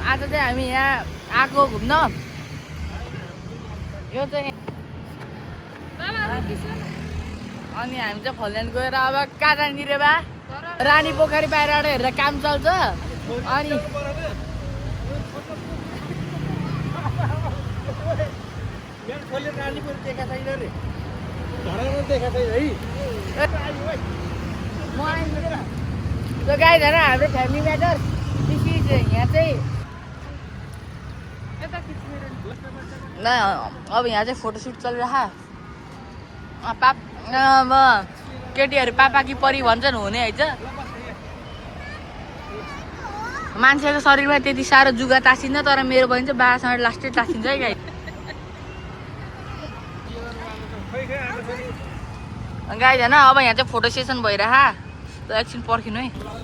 आज चाहिँ हामी यहाँ आएको घुम्न यो चाहिँ अनि हामी चाहिँ फल्यान्ड गएर अब कहाँ जाने रे बा रानी पोखरी बाहिरबाट हेर्दा काम चल्छ अनि त्यो गाई झन् हाम्रो फ्यामिली म्याटर यहाँ चाहिँ ल अब यहाँ चाहिँ फोटोसुट चलिरह अब केटीहरू पापा कि परी भन्छन् हुने है मान्छेको शरीरमा त्यति साह्रो जुगा तासिन्छ तर मेरो बहिनी चाहिँ बासँग लास्टै तासिन्छ है गाई गाई झन् अब यहाँ चाहिँ फोटो सेसन भइरह एकछिन पर्खिनु है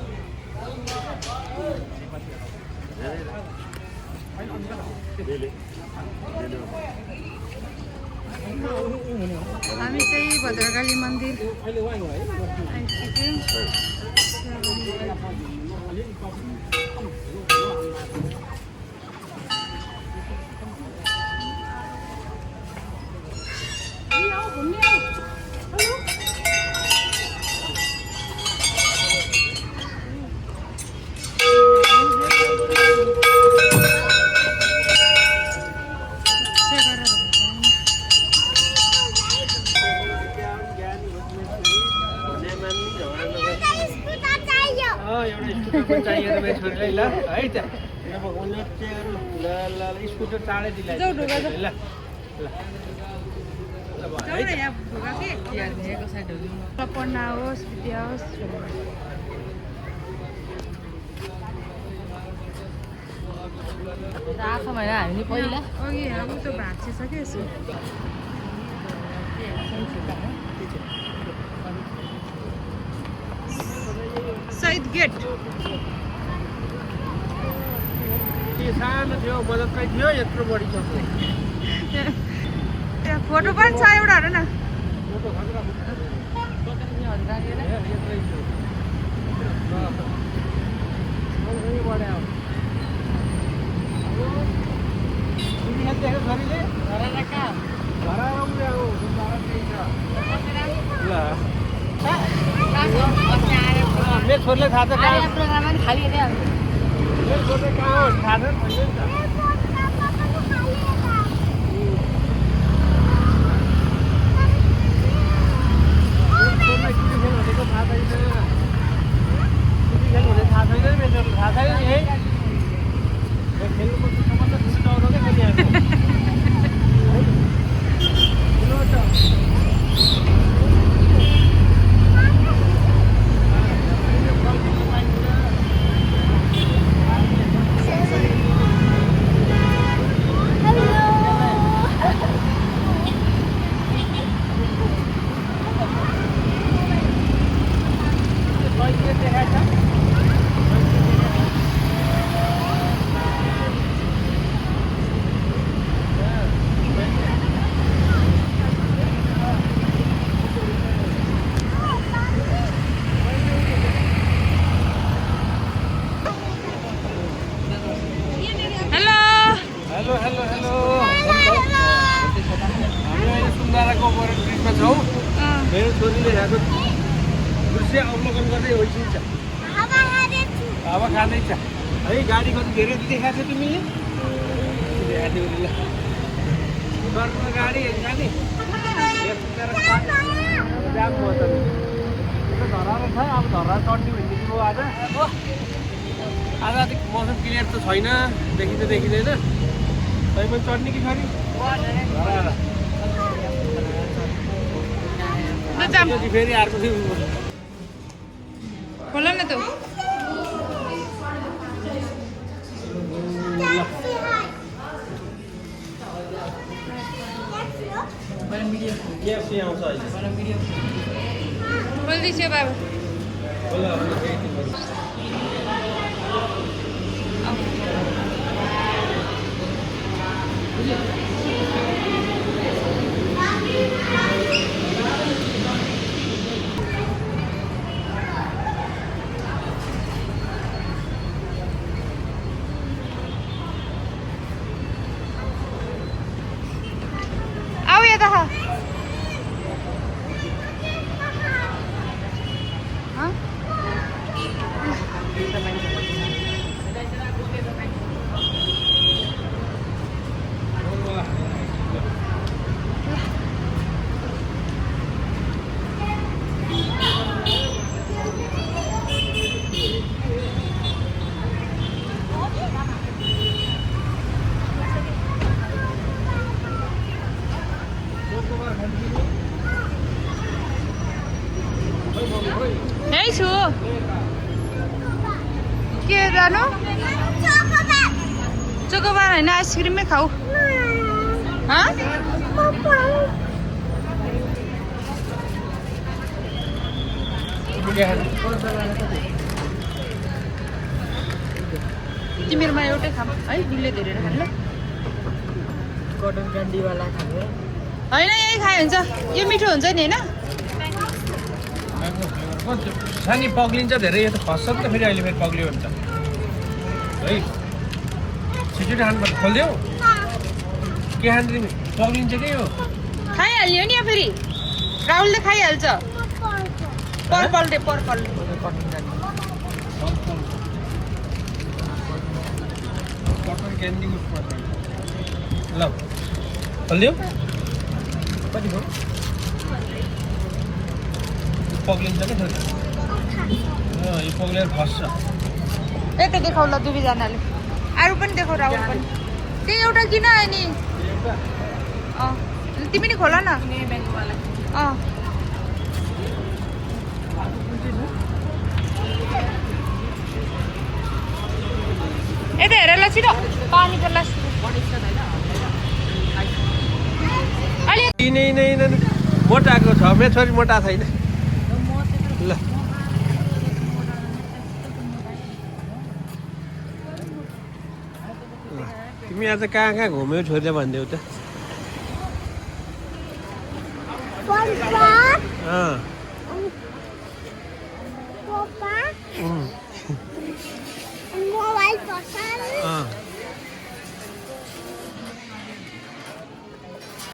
हामी चाहिँ भद्रकाली मन्दिर पढ्न आओस् विद्या होस् आएको महिना हामी पहिला अघि अब त्यो भाँचिसक्यो यसो शहीद गेट सानो थियो बजेटकै थियो यत्रो बढी छ फोटो पनि छ एउटा हेर न मेरो छोरीले थाहा छ कहाँ खाली मेरो छोरीले कहाँ हो थाहा छ मेरो छोरीले यहाँको दृश्य अवलोकन गर्दै होइन्छ हावा खाँदैछ है गाडी कति धेरै देखाएको छ तिमीले गर्नु गाडी जाने जाम भयो त धरामा छ अब धरा चढ्ने भन्ने कुरो आज अलिक मौसम क्लियर त छैन देखिँदैन तै पनि चढ्ने कि छोरी फेरि अर्को खोल न त KFC आउँछ अहिले खोल्दैछ बाबा चोकोबार होइन आइसक्रिमै खाऊ हाँ? तिमीहरूमा एउटै खाऊ है दिलले धेरै खानु ल कटन क्यान्डीवाला खाने होइन यही खायो हुन्छ यो मिठो हुन्छ नि होइन सानी पग्लिन्छ धेरै यो त खस्छ नि त फेरि अहिले फेरि पग्लियो भने त है छिटो खानुपर्छ खोलिदेऊ के खान्छ तिमी पग्लिन्छ के हो खाइहाल्यो नि फेरि राहुलले खाइहाल्छ पर्पल दे पर्पल कटन क्यान्डी ल खोलिदेऊ कति भयो पग्लिन्छ क्या छोरी यो पग्लेर खस्छ यता देखाउ ल दुवैजनाले अरू पनि देखाउ राहुल पनि त्यही एउटा किन आयो नि अँ तिमी नि खोला न अँ यता हेर ल छिटो पानी पर्ला यिनै मोटाएको छ मेरो छोरी मोटा छैन ल तिमी आज कहाँ घुम्यौ छोरीले भनिदेऊ त मोबाइल पसल